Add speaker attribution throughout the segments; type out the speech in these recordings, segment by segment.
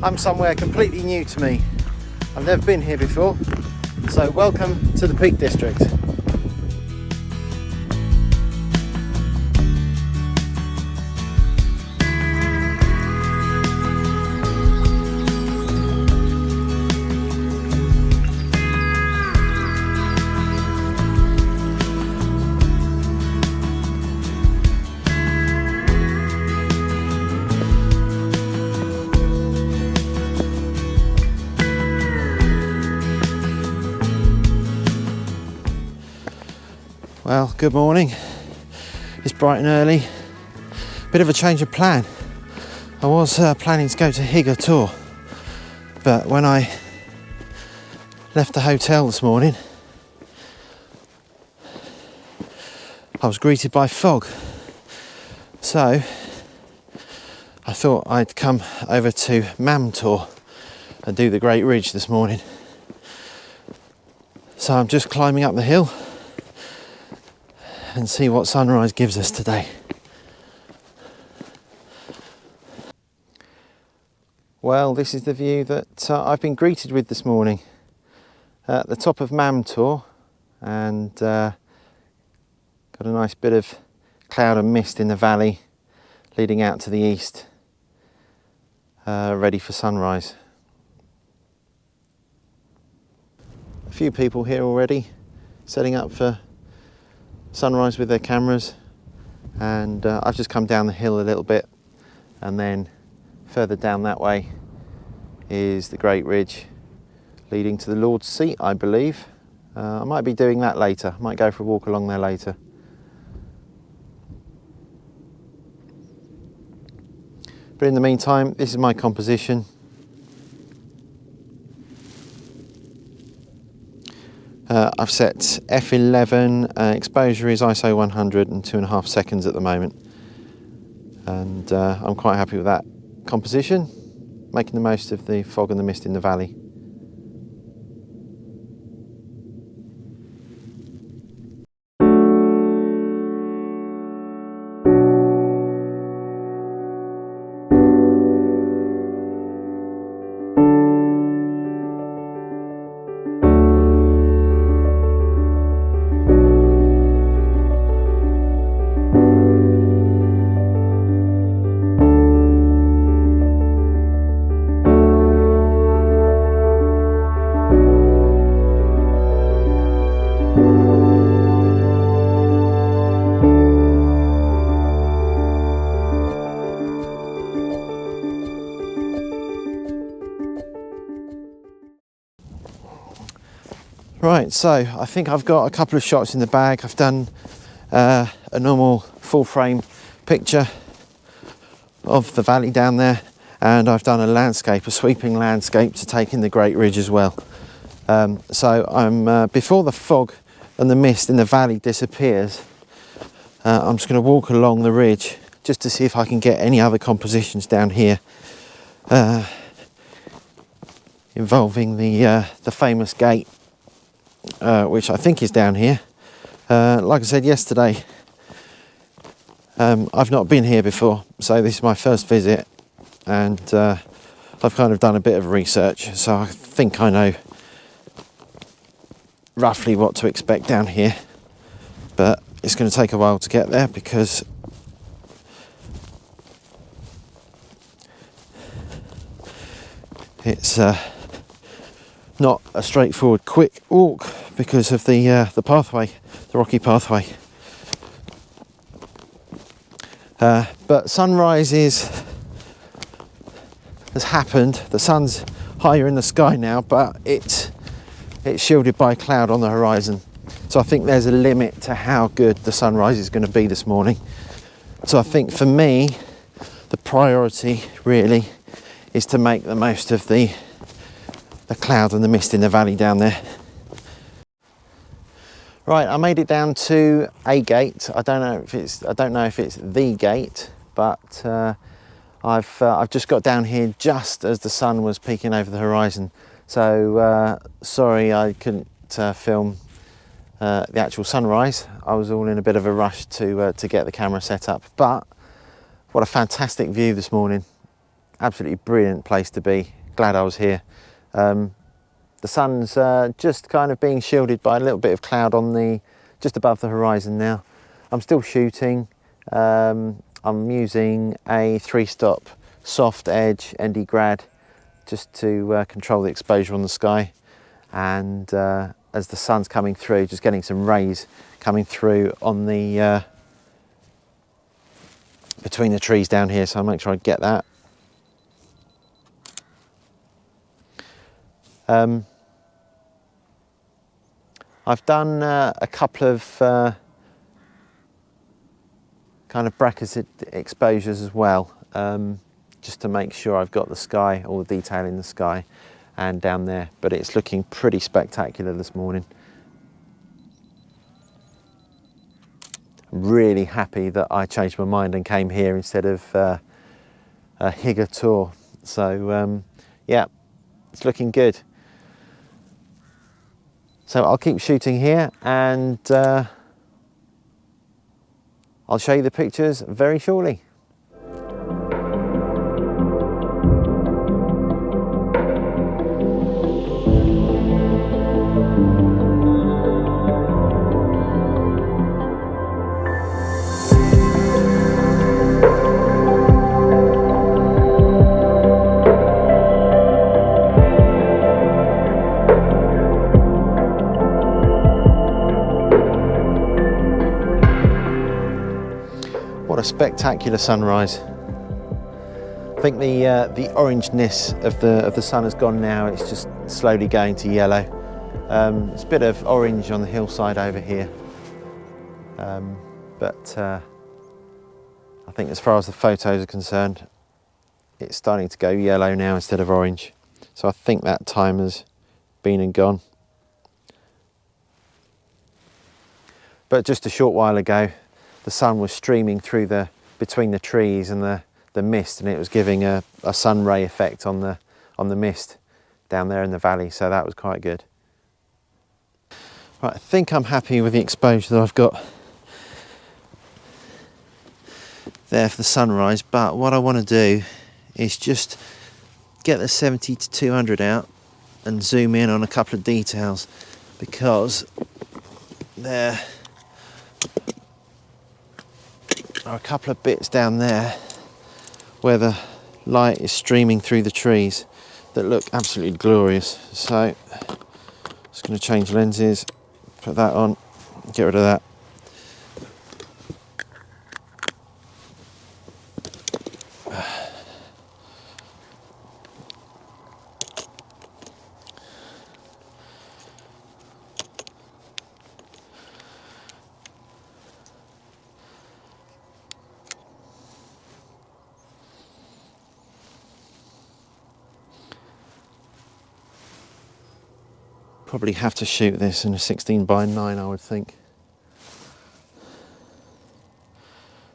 Speaker 1: I'm somewhere completely new to me. I've never been here before, so welcome to the Peak District. Well, good morning. It's bright and early. Bit of a change of plan. I was planning to go to Higgor Tor, but when I left the hotel this morning, I was greeted by fog. So I thought I'd come over to Mam Tor and do the Great Ridge this morning. So I'm just climbing up the hill and see what sunrise gives us today. Well, this is the view that I've been greeted with this morning at the top of Mam Tor, and got a nice bit of cloud and mist in the valley leading out to the east, ready for sunrise. A few people here already setting up for sunrise with their cameras, and I've just come down the hill a little bit, and then further down that way is the Great Ridge leading to the Lord's Seat, I believe. I might be doing that later. I might go for a walk along there later. But in the meantime, this is my composition. I've set f11, exposure is ISO 100 and 2.5 seconds at the moment, and I'm quite happy with that composition, making the most of the fog and the mist in the valley. Right, so I think I've got a couple of shots in the bag. I've done a normal full frame picture of the valley down there, and I've done a landscape, a sweeping landscape to take in the Great Ridge as well. So I'm before the fog and the mist in the valley disappears, I'm just going to walk along the ridge just to see if I can get any other compositions down here involving the famous gate, which I think is down here. Like I said yesterday, I've not been here before, so this is my first visit, and I've kind of done a bit of research, so I think I know roughly what to expect down here, but it's going to take a while to get there because it's not a straightforward quick walk because of the pathway, the rocky pathway. But sunrise has happened. The sun's higher in the sky now, but it's shielded by a cloud on the horizon. So I think there's a limit to how good the sunrise is going to be this morning. So I think for me, the priority really is to make the most of the cloud and the mist in the valley down there. Right, I made it down to a gate. I don't know if it's the gate, but I've just got down here just as the sun was peeking over the horizon. So sorry I couldn't film the actual sunrise. I was all in a bit of a rush to get the camera set up, but what a fantastic view this morning. absolutely brilliant place to be. Glad I was here. The sun's just kind of being shielded by a little bit of cloud on the just above the horizon now. I'm still shooting. I'm using a 3-stop soft edge ND Grad just to control the exposure on the sky, and as the sun's coming through, just getting some rays coming through on the between the trees down here, so I'll make sure I get that. I've done a couple of kind of bracketed exposures as well, just to make sure I've got the sky, all the detail in the sky and down there, but it's looking pretty spectacular this morning. I'm really happy that I changed my mind and came here instead of Higgor Tor. So yeah, it's looking good. So I'll keep shooting here, and I'll show you the pictures very shortly. What a spectacular sunrise. I think the orangeness of the sun has gone now. It's just slowly going to yellow. It's a bit of orange on the hillside over here, but I think as far as the photos are concerned, it's starting to go yellow now instead of orange. So I think that time has been and gone. But just a short while ago, the sun was streaming through between the trees and the mist, and it was giving a sun ray effect on the mist down there in the valley, so that was quite good. Right, I think I'm happy with the exposure that I've got there for the sunrise, but what I want to do is just get the 70 to 200 out and zoom in on a couple of details, because there are a couple of bits down there where the light is streaming through the trees that look absolutely glorious. So just going to change lenses, put that on, get rid of that. Probably have to shoot this in a 16:9, I would think.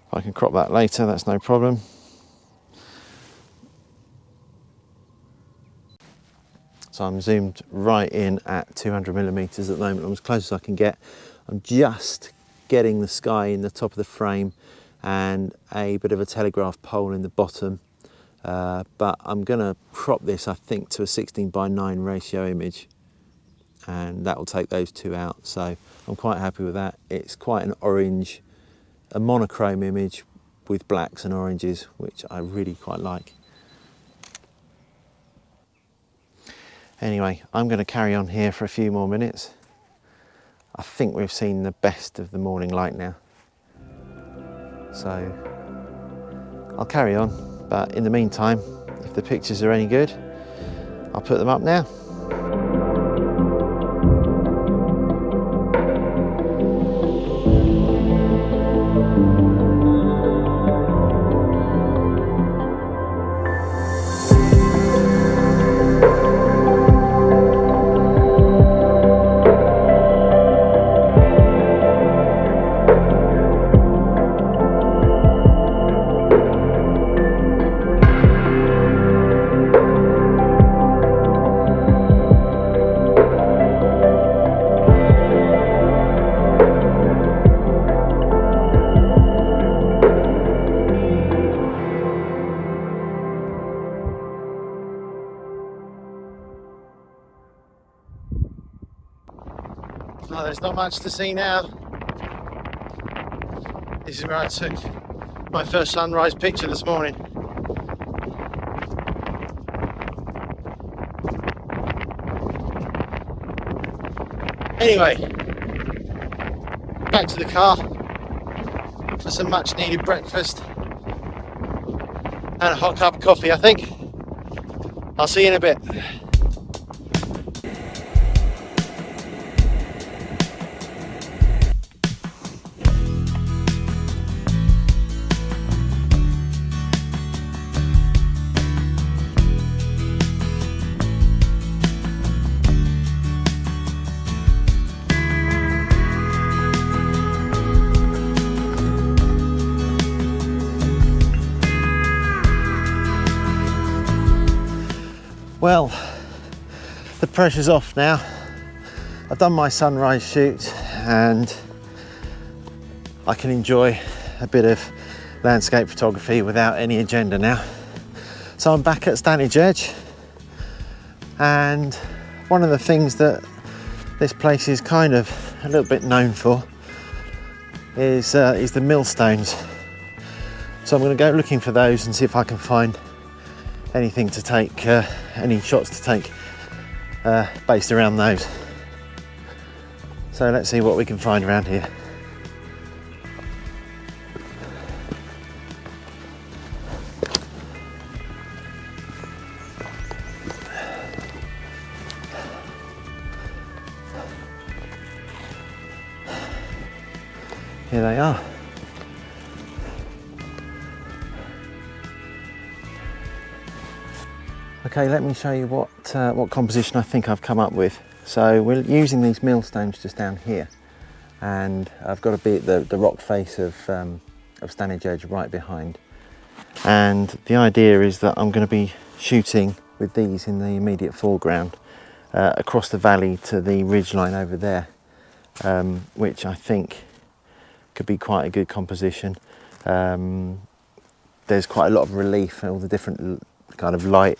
Speaker 1: If I can crop that later, that's no problem. So I'm zoomed right in at 200mm at the moment. I'm as close as I can get. I'm just getting the sky in the top of the frame and a bit of a telegraph pole in the bottom. But I'm going to crop this, I think, to a 16:9 ratio image, and that will take those two out. So I'm quite happy with that. It's quite an orange, a monochrome image with blacks and oranges, which I really quite like. Anyway, I'm going to carry on here for a few more minutes. I think we've seen the best of the morning light now. So I'll carry on, but in the meantime, if the pictures are any good, I'll put them up now. Oh, there's not much to see now. This is where I took my first sunrise picture this morning. Anyway, back to the car for some much needed breakfast and a hot cup of coffee, I think. I'll see you in a bit. Well, the pressure's off now. I've done my sunrise shoot and I can enjoy a bit of landscape photography without any agenda now. So I'm back at Stanage Edge, and one of the things that this place is kind of a little bit known for is the Millstones. So I'm going to go looking for those and see if I can find anything to take, any shots to take based around those. So let's see what we can find around here. Here they are. Okay, let me show you what composition I think I've come up with. So we're using these millstones just down here, and I've got a bit the rock face of Stanage Edge right behind. And the idea is that I'm going to be shooting with these in the immediate foreground, across the valley to the ridgeline over there, which I think could be quite a good composition. There's quite a lot of relief and all the different kind of light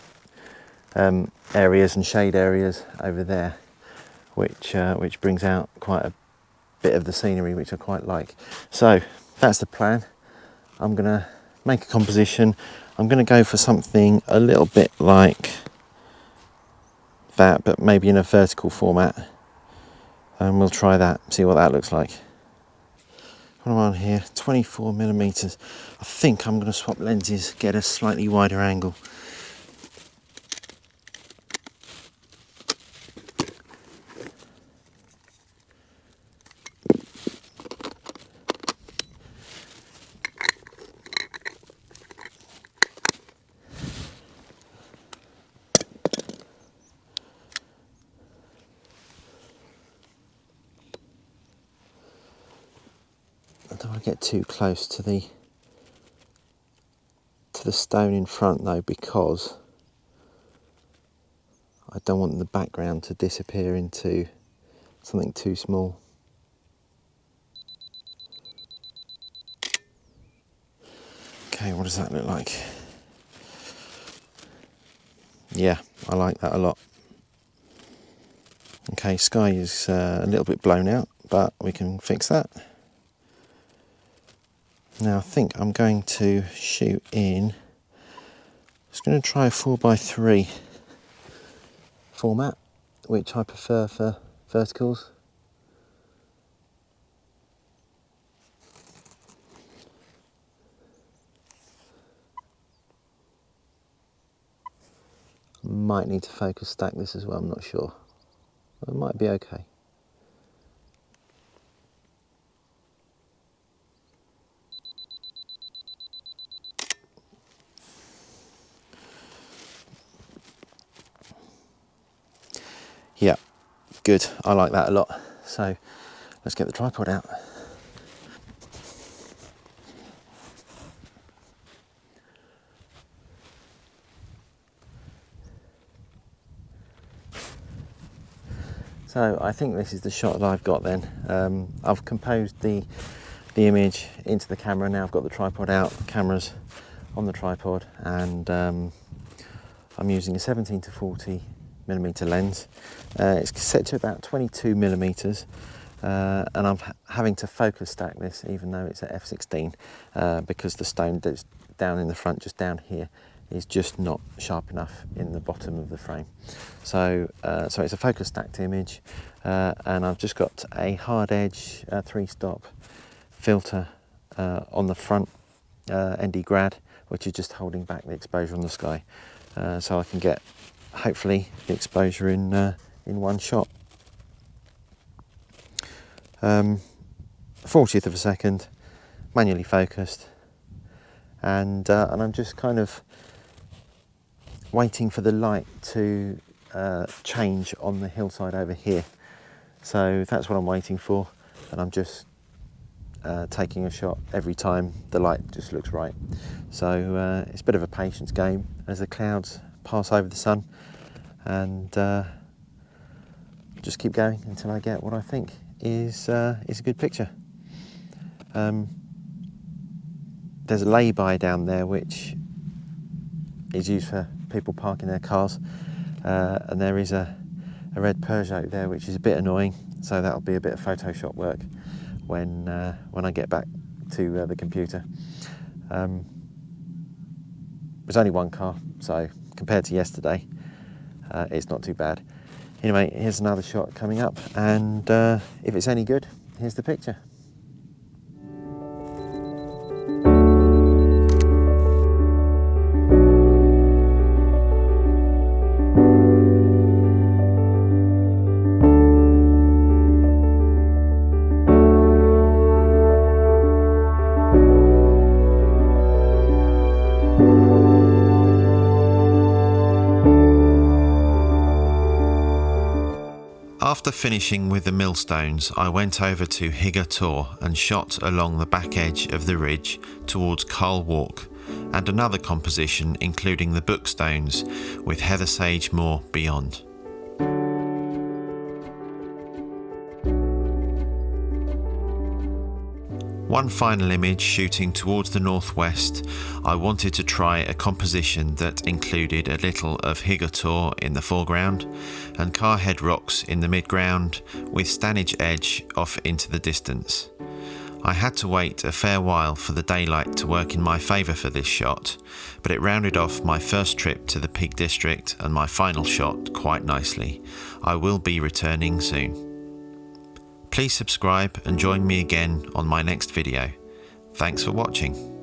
Speaker 1: areas and shade areas over there, which brings out quite a bit of the scenery, which I quite like. So that's the plan. I'm gonna make a composition. I'm gonna go for something a little bit like that, but maybe in a vertical format, and we'll try that, see what that looks like. What am I on here? 24mm. I think I'm going to swap lenses, get a slightly wider angle. I don't want to get too close to the stone in front though, because I don't want the background to disappear into something too small. Okay, what does that look like? Yeah, I like that a lot. Okay, sky is a little bit blown out, but we can fix that. Now I think I'm going to shoot in, just going to try a 4x3 format, which I prefer for verticals. Might need to focus stack this as well, I'm not sure. It might be okay. Yeah, good. I like that a lot. So let's get the tripod out. So I think this is the shot that I've got then. I've composed the image into the camera. Now I've got the tripod out, cameras on the tripod, and I'm using a 17-40 1.8mm lens. It's set to about 22mm, and I'm having to focus stack this even though it's at f16, because the stone that's down in the front, just down here, is just not sharp enough in the bottom of the frame. So so it's a focus stacked image, and I've just got a hard edge 3-stop filter on the front ND grad, which is just holding back the exposure on the sky, so I can get hopefully the exposure in one shot. 40th of a second, manually focused, and I'm just kind of waiting for the light to change on the hillside over here. So that's what I'm waiting for, and I'm just taking a shot every time the light just looks right. So it's a bit of a patience game as the clouds pass over the sun, and just keep going until I get what I think is a good picture. There's a lay-by down there which is used for people parking their cars, and there is a red Peugeot there which is a bit annoying, so that'll be a bit of Photoshop work when I get back to the computer. There's only one car, so compared to yesterday, it's not too bad. Anyway, here's another shot coming up, and if it's any good, here's the picture.
Speaker 2: After finishing with the Millstones, I went over to Higgor Tor and shot along the back edge of the ridge towards Carl Walk, and another composition including the Bookstones with Heather Sage Moor beyond. One final image shooting towards the northwest, I wanted to try a composition that included a little of Higgor Tor in the foreground and Carhead Rocks in the midground, with Stanage Edge off into the distance. I had to wait a fair while for the daylight to work in my favour for this shot, but it rounded off my first trip to the Peak District and my final shot quite nicely. I will be returning soon. Please subscribe and join me again on my next video. Thanks for watching.